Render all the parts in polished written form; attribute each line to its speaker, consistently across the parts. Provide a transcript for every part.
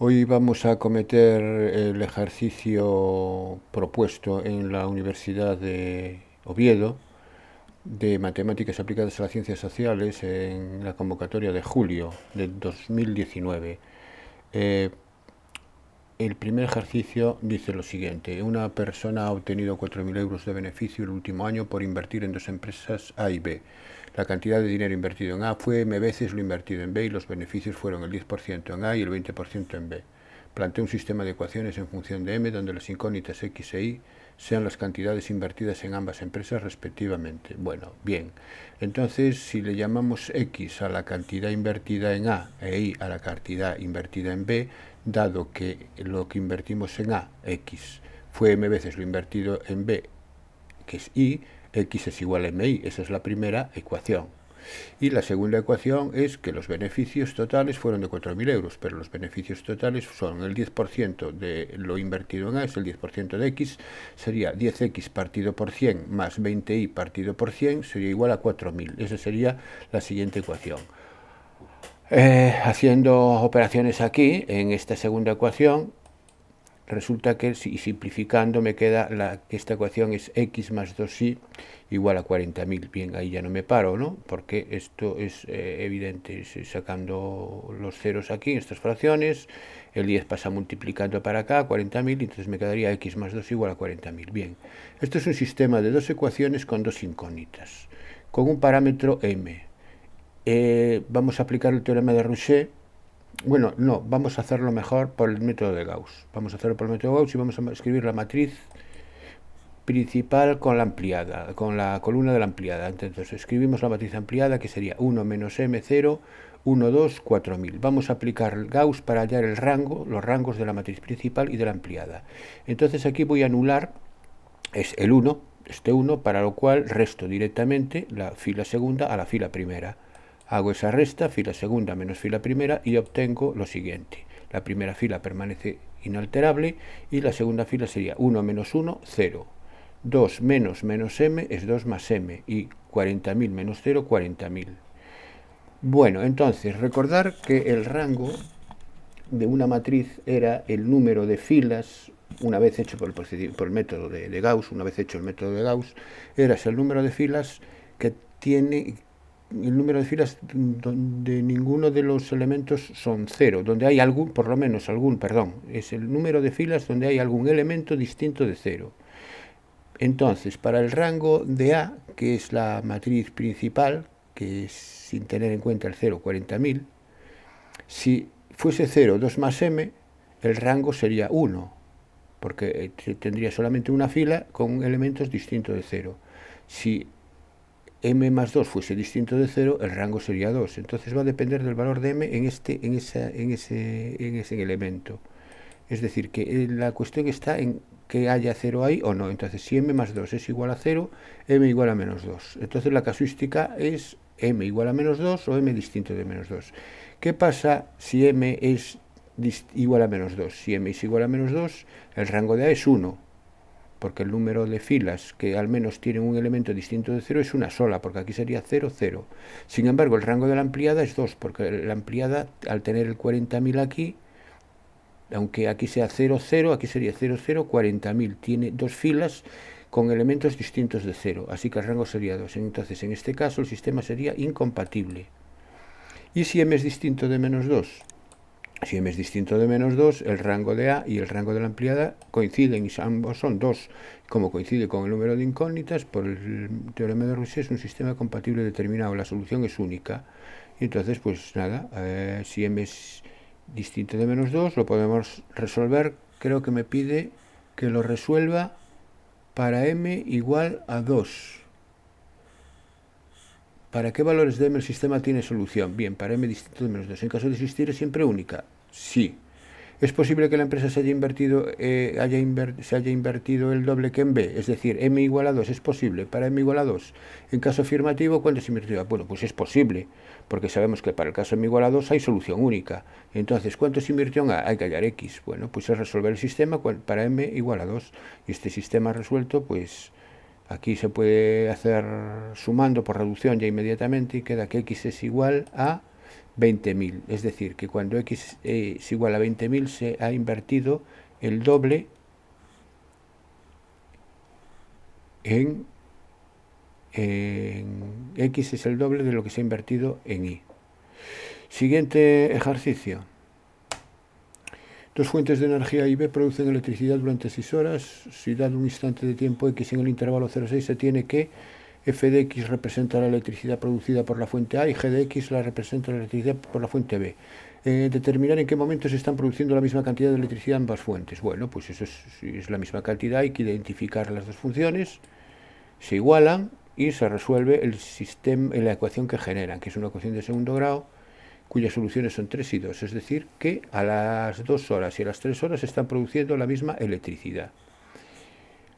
Speaker 1: Hoy vamos a cometer el ejercicio propuesto en la Universidad de Oviedo de Matemáticas aplicadas a las ciencias sociales en la convocatoria de julio de 2019. Eh, el primer ejercicio dice lo siguiente: una persona ha obtenido 4.000 euros de beneficio el último año por invertir en dos empresas A y B. La cantidad de dinero invertido en A fue m veces lo invertido en B y los beneficios fueron el 10% en A y el 20% en B. Plantea un sistema de ecuaciones en función de m donde las incógnitas x e y sean las cantidades invertidas en ambas empresas respectivamente. Bueno, bien. Entonces, si le llamamos x a la cantidad invertida en A e y a la cantidad invertida en B, dado que lo que invertimos en A, x, fue m veces lo invertido en B, que es y, x es igual a mi. Esa es la primera ecuación. Y la segunda ecuación es que los beneficios totales fueron de 4.000 euros, pero los beneficios totales son el 10% de lo invertido en A, es el 10% de X, sería 10X partido por 100 más 20Y partido por 100, sería igual a 4.000. Esa sería la siguiente ecuación. Haciendo operaciones aquí, en esta segunda ecuación, resulta que, y simplificando, me queda que esta ecuación es x más 2y igual a 40.000. Bien, ahí ya no me paro, ¿no? Porque esto es evidente. Sacando los ceros aquí en estas fracciones, el 10 pasa multiplicando para acá, 40.000, entonces me quedaría x más 2 igual a 40.000. Bien, esto es un sistema de dos ecuaciones con dos incógnitas, con un parámetro m. Vamos a aplicar el teorema de Rouchet. Bueno, no, vamos a hacerlo mejor por el método de Gauss. Vamos a hacerlo por el método de Gauss y vamos a escribir la matriz principal con la ampliada, con la columna de la ampliada. Entonces escribimos la matriz ampliada, que sería 1 menos m0, 1, 2, 4000. Vamos a aplicar el Gauss para hallar el rango, los rangos de la matriz principal y de la ampliada. Entonces aquí voy a anular es el 1, este 1, para lo cual resto directamente la fila segunda a la fila primera. Hago esa resta, fila segunda menos fila primera, y obtengo lo siguiente. La primera fila permanece inalterable y la segunda fila sería 1 menos 1, 0. 2 menos menos m es 2 más m y 40.000 menos 0, 40.000. Bueno, entonces recordar que el rango de una matriz era el número de filas, una vez hecho por el método de Gauss, una vez hecho el método de Gauss, era el número de filas que tiene el número de filas donde ninguno de los elementos son cero, donde hay algún, por lo menos algún, perdón, es el número de filas donde hay algún elemento distinto de cero. Entonces, para el rango de A, que es la matriz principal, que es sin tener en cuenta el 0, 40.000, si fuese 0, 2 más m, el rango sería 1, porque tendría solamente una fila con elementos distintos de 0. Si m más 2 fuese distinto de 0, el rango sería 2. Entonces va a depender del valor de m en ese elemento. Es decir, que la cuestión está en que haya 0 ahí o no. Entonces, si m más 2 es igual a 0, m igual a menos 2. Entonces, la casuística es m igual a menos 2 o m distinto de menos 2. ¿Qué pasa si m es igual a menos 2? Si m es igual a menos 2, el rango de A es 1, porque el número de filas que al menos tienen un elemento distinto de 0 es una sola, porque aquí sería 0, 0. Sin embargo, el rango de la ampliada es 2, porque la ampliada, al tener el 40.000 aquí, aunque aquí sea 0, 0, aquí sería 0, 0, 40.000. Tiene dos filas con elementos distintos de 0, así que el rango sería 2. Entonces, en este caso, el sistema sería incompatible. ¿Y si m es distinto de menos 2? Si m es distinto de menos 2, el rango de A y el rango de la ampliada coinciden y ambos son 2. Como coincide con el número de incógnitas, por el teorema de Rouchet es un sistema compatible determinado. La solución es única. Y entonces, pues nada, si m es distinto de menos 2, lo podemos resolver. Creo que me pide que lo resuelva para m igual a 2. ¿Para qué valores de m el sistema tiene solución? Bien, para m distinto de menos 2. En caso de existir, ¿es siempre única? Sí. ¿Es posible que la empresa se haya invertido el doble que en B? Es decir, m igual a 2. ¿Es posible para m igual a 2? En caso afirmativo, ¿cuánto se invirtió? Bueno, pues es posible, porque sabemos que para el caso m igual a 2 hay solución única. Entonces, ¿cuánto se invirtió en A? Hay que hallar x. Bueno, pues es resolver el sistema para m igual a 2. Y este sistema resuelto, pues aquí se puede hacer sumando por reducción ya inmediatamente y queda que x es igual a 20.000. Es decir, que cuando x es igual a 20.000 se ha invertido el doble en x es el doble de lo que se ha invertido en y. Siguiente ejercicio. Dos fuentes de energía A y B producen electricidad durante 6 horas. Si dado un instante de tiempo x en el intervalo 0,6 se tiene que f de x representa la electricidad producida por la fuente A y g de x la representa la electricidad por la fuente B. Determinar en qué momento se están produciendo la misma cantidad de electricidad en ambas fuentes. Bueno, pues eso es la misma cantidad, hay que identificar las dos funciones, se igualan y se resuelve el sistema, la ecuación que generan, que es una ecuación de segundo grado, cuyas soluciones son 3 y 2, es decir, que a las 2 horas y a las 3 horas se están produciendo la misma electricidad.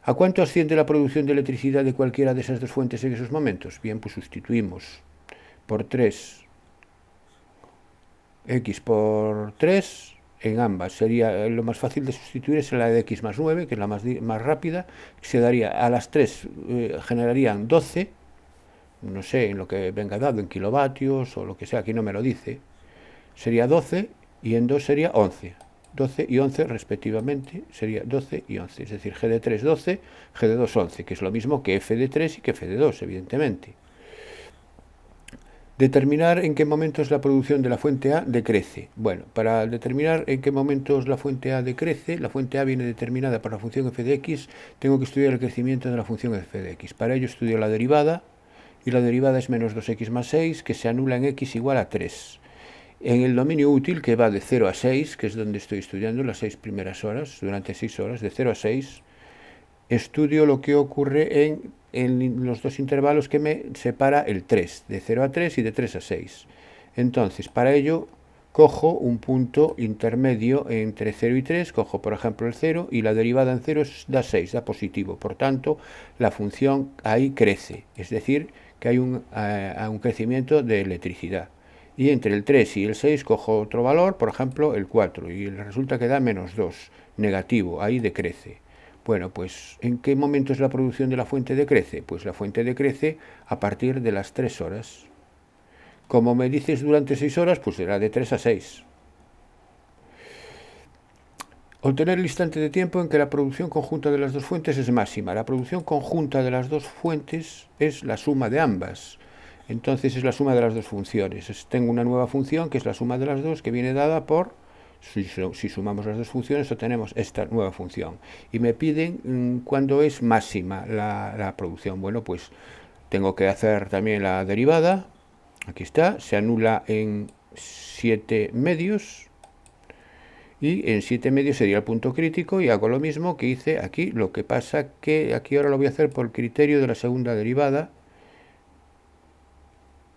Speaker 1: ¿A cuánto asciende la producción de electricidad de cualquiera de esas dos fuentes en esos momentos? Bien, pues sustituimos por 3, x por 3 en ambas. Sería lo más fácil de sustituir es la de x más 9, que es la más rápida. Se daría a las 3, generarían 12, no sé, en lo que venga dado, en kilovatios o lo que sea, aquí no me lo dice. Sería 12 y en 2 sería 11. 12 y 11 respectivamente, sería 12 y 11. Es decir, g de 3, 12, g de 2, 11, que es lo mismo que f de 3 y que f de 2, evidentemente. Determinar en qué momentos la producción de la fuente A decrece. Bueno, para determinar en qué momentos la fuente A decrece, la fuente A viene determinada por la función f de x, tengo que estudiar el crecimiento de la función f de x. Para ello estudio la derivada, y la derivada es menos 2x más 6, que se anula en x igual a 3. En el dominio útil, que va de 0 a 6, que es donde estoy estudiando las 6 primeras horas, durante 6 horas, de 0 a 6, estudio lo que ocurre en los dos intervalos que me separa el 3, de 0 a 3 y de 3 a 6. Entonces, para ello, cojo un punto intermedio entre 0 y 3, cojo por ejemplo el 0, y la derivada en 0 da 6, da positivo. Por tanto, la función ahí crece, es decir, que hay un crecimiento de electricidad. Y entre el 3 y el 6 cojo otro valor, por ejemplo el 4, y resulta que da menos 2, negativo, ahí decrece. Bueno, pues ¿en qué momento es la producción de la fuente decrece? Pues la fuente decrece a partir de las 3 horas. Como me dices durante 6 horas, pues será de 3 a 6. Obtener el instante de tiempo en que la producción conjunta de las dos fuentes es máxima. La producción conjunta de las dos fuentes es la suma de ambas. Entonces es la suma de las dos funciones. Tengo una nueva función que es la suma de las dos, que viene dada por, si sumamos las dos funciones, obtenemos esta nueva función. Y me piden cuándo es máxima la producción. Bueno, pues tengo que hacer también la derivada. Aquí está, se anula en 7 medios. Y en 7 medios sería el punto crítico, y hago lo mismo que hice aquí. Lo que pasa que aquí ahora lo voy a hacer por criterio de la segunda derivada.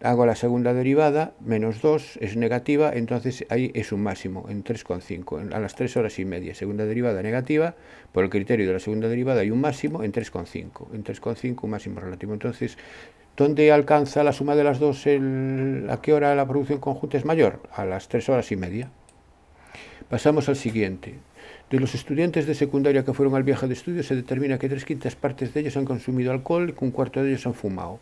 Speaker 1: Hago la segunda derivada, menos 2 es negativa, entonces ahí es un máximo, en 3,5, a las 3 horas y media. Segunda derivada negativa, por el criterio de la segunda derivada hay un máximo en 3,5. En 3,5 un máximo relativo. Entonces, ¿dónde alcanza la suma de las dos? ¿A qué hora la producción conjunta es mayor? A las 3 horas y media. Pasamos al siguiente. De los estudiantes de secundaria que fueron al viaje de estudio, se determina que 3/5 partes de ellos han consumido alcohol y que un cuarto de ellos han fumado.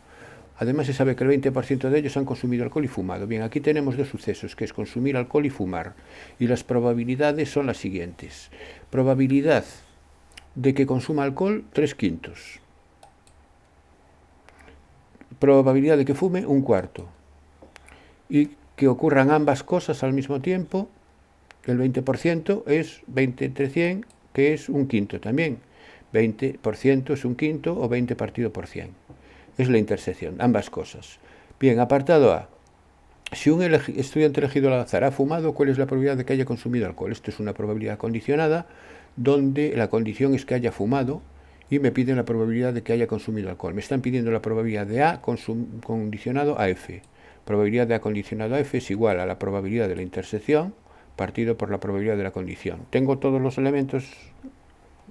Speaker 1: Además, se sabe que el 20% de ellos han consumido alcohol y fumado. Bien, aquí tenemos dos sucesos, que es consumir alcohol y fumar. Y las probabilidades son las siguientes. Probabilidad de que consuma alcohol, 3/5. Probabilidad de que fume, un cuarto. Y que ocurran ambas cosas al mismo tiempo, el 20% es 20 entre 100, que es un quinto también. 20% es un quinto o 20 partido por 100. Es la intersección, ambas cosas. Bien, apartado A. Si un estudiante elegido al azar ha fumado, ¿cuál es la probabilidad de que haya consumido alcohol? Esto es una probabilidad condicionada, donde la condición es que haya fumado, y me piden la probabilidad de que haya consumido alcohol. Me están pidiendo la probabilidad de A condicionado a F. Probabilidad de A condicionado a F es igual a la probabilidad de la intersección partido por la probabilidad de la condición. ¿Tengo todos los elementos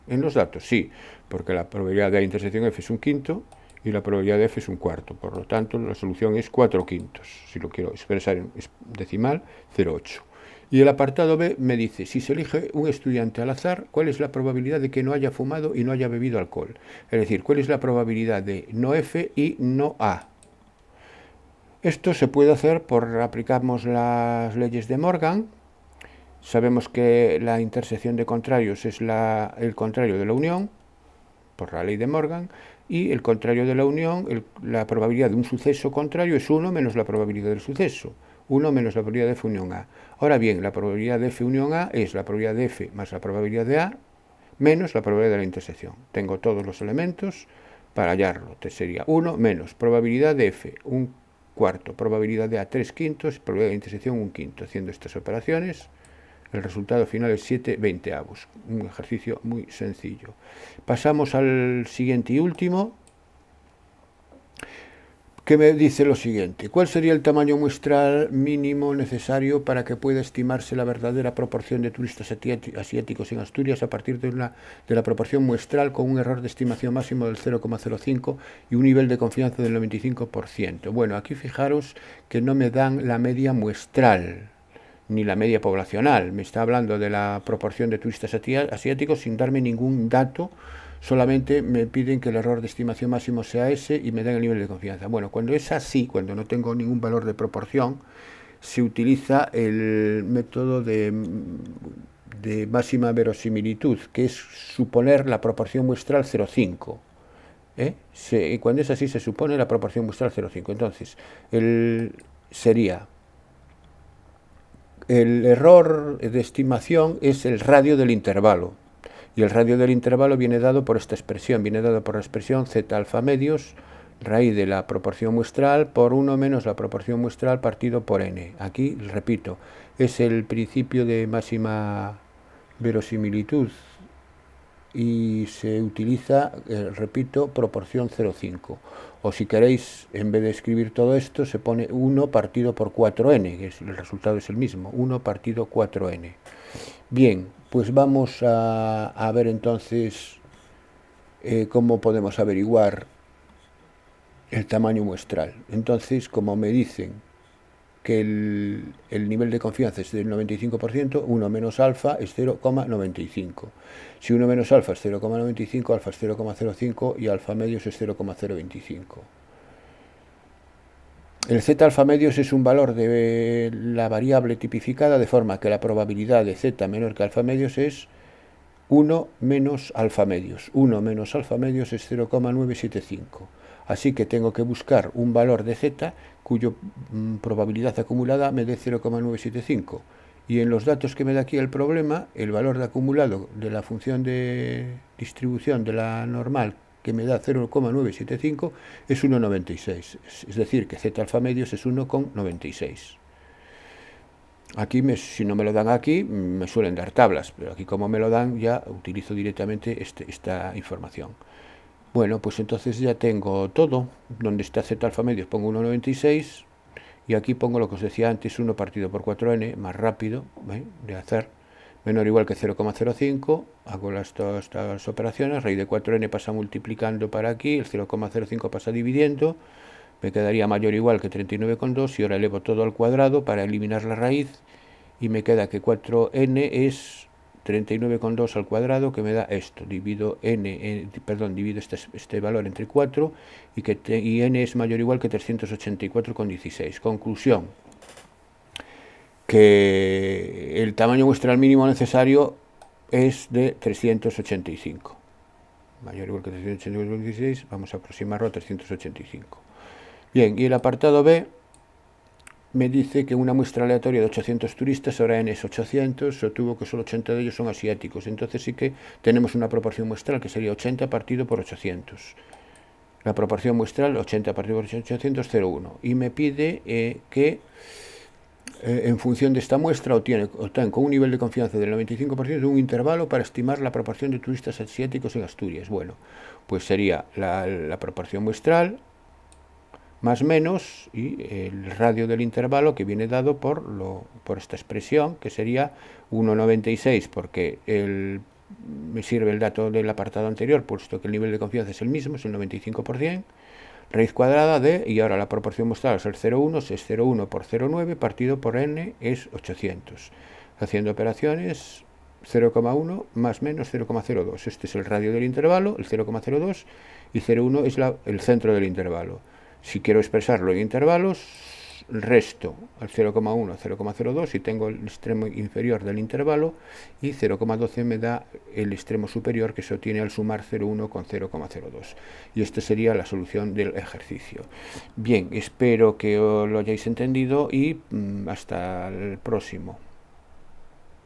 Speaker 1: en los datos? Sí, porque la probabilidad de A intersección F es un quinto, y la probabilidad de F es un cuarto. Por lo tanto, la solución es 4/5. Si lo quiero expresar en decimal, 0,8. Y el apartado B me dice, si se elige un estudiante al azar, ¿cuál es la probabilidad de que no haya fumado y no haya bebido alcohol? Es decir, ¿cuál es la probabilidad de no F y no A? Esto se puede hacer aplicamos las leyes de Morgan. Sabemos que la intersección de contrarios es el contrario de la unión, por la ley de Morgan, y el contrario de la unión, la probabilidad de un suceso contrario es 1 menos la probabilidad del suceso, 1 menos la probabilidad de F unión A. Ahora bien, la probabilidad de F unión A es la probabilidad de F más la probabilidad de A menos la probabilidad de la intersección. Tengo todos los elementos para hallarlo. Entonces sería 1 menos probabilidad de F, 1/4, probabilidad de A, 3/5, probabilidad de intersección, 1/5. Haciendo estas operaciones, el resultado final es 7/20. Un ejercicio muy sencillo. Pasamos al siguiente y último, que me dice lo siguiente: ¿cuál sería el tamaño muestral mínimo necesario para que pueda estimarse la verdadera proporción de turistas asiáticos en Asturias a partir de la proporción muestral con un error de estimación máximo del 0,05 y un nivel de confianza del 95%? Bueno, aquí fijaros que no me dan la media muestral ni la media poblacional. Me está hablando de la proporción de turistas asiáticos sin darme ningún dato. Solamente me piden que el error de estimación máximo sea ese y me dan el nivel de confianza. Bueno, cuando es así, cuando no tengo ningún valor de proporción, se utiliza el método de máxima verosimilitud, que es suponer la proporción muestral 0,5. Y cuando es así, se supone la proporción muestral 0,5. Entonces, sería el error de estimación es el radio del intervalo. Y el radio del intervalo viene dado por esta expresión, viene dado por la expresión z alfa medios, raíz de la proporción muestral por 1 menos la proporción muestral partido por n. Aquí, repito, es el principio de máxima verosimilitud y se utiliza, repito, proporción 0,5. O si queréis, en vez de escribir todo esto, se pone 1 partido por 4n, que el resultado es el mismo, 1 partido 4n. Bien, pues vamos a ver entonces cómo podemos averiguar el tamaño muestral. Entonces, como me dicen que el nivel de confianza es del 95%, 1 menos alfa es 0,95. Si 1 menos alfa es 0,95, alfa es 0,05 y alfa medios es 0,025. El z alfa medios es un valor de la variable tipificada, de forma que la probabilidad de z menor que alfa medios es 1 menos alfa medios. 1 menos alfa medios es 0,975. Así que tengo que buscar un valor de z cuya probabilidad acumulada me dé 0,975. Y en los datos que me da aquí el problema, el valor de acumulado de la función de distribución de la normal, que me da 0,975, es 1,96. Es decir, que z alfa medios es 1,96. Aquí, si no me lo dan aquí, me suelen dar tablas, pero aquí como me lo dan, ya utilizo directamente esta información. Bueno, pues entonces ya tengo todo. Donde está z alfa medios pongo 1,96 y aquí pongo lo que os decía antes, 1 partido por 4n, más rápido de hacer, menor o igual que 0,05, hago todas estas operaciones, raíz de 4n pasa multiplicando para aquí, el 0,05 pasa dividiendo, me quedaría mayor o igual que 39,2 y ahora elevo todo al cuadrado para eliminar la raíz y me queda que 4n es 39,2 al cuadrado, que me da esto. Divido divido este valor entre 4 y n es mayor o igual que 384,16. Conclusión: que el tamaño muestral mínimo necesario es de 385. Mayor o igual que 384,16, vamos a aproximarlo a 385. Bien, y el apartado B me dice que una muestra aleatoria de 800 turistas, ahora n es 800, sostuvo que solo 80 de ellos son asiáticos. Entonces sí que tenemos una proporción muestral que sería 80 partido por 800. La proporción muestral, 80 partido por 800, 0,1. Y me pide que en función de esta muestra obtienen con un nivel de confianza del 95% un intervalo para estimar la proporción de turistas asiáticos en Asturias. Bueno, pues sería la proporción muestral más menos y el radio del intervalo, que viene dado por esta expresión, que sería 1,96, porque me sirve el dato del apartado anterior, puesto que el nivel de confianza es el mismo, es el 95%, raíz cuadrada de, y ahora la proporción muestral es el 0,1, es 0,1 por 0,9, partido por n es 800. Haciendo operaciones, 0,1 más menos 0,02. Este es el radio del intervalo, el 0,02, y 0,1 es el centro del intervalo. Si quiero expresarlo en intervalos, resto al 0,1 a 0,02 y tengo el extremo inferior del intervalo, y 0,12 me da el extremo superior, que se obtiene al sumar 0,1 con 0,02. Y esta sería la solución del ejercicio. Bien, espero que lo hayáis entendido y hasta el próximo.